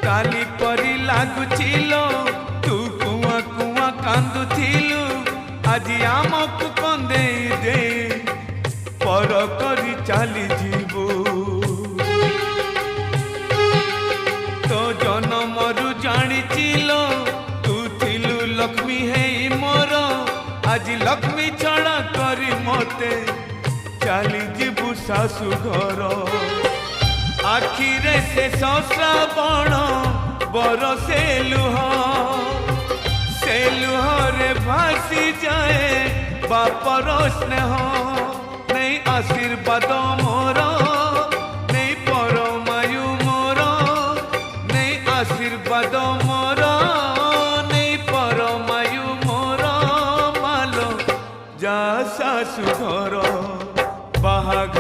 काली परी लागुचिलो तू कुआ कुआ कांदुथिलु आज आमक कंदे दे पर करी चली जीवो तो जनमरु जानिचिलो तू थिलु लक्ष्मी है मोर आज लक्ष्मी छड़ा करी मते चली जीवु सासु घर आखिरे से श्रावण बरसे लुह से लुहरे भासी जाए बापर स्नेह नहीं आशीर्वाद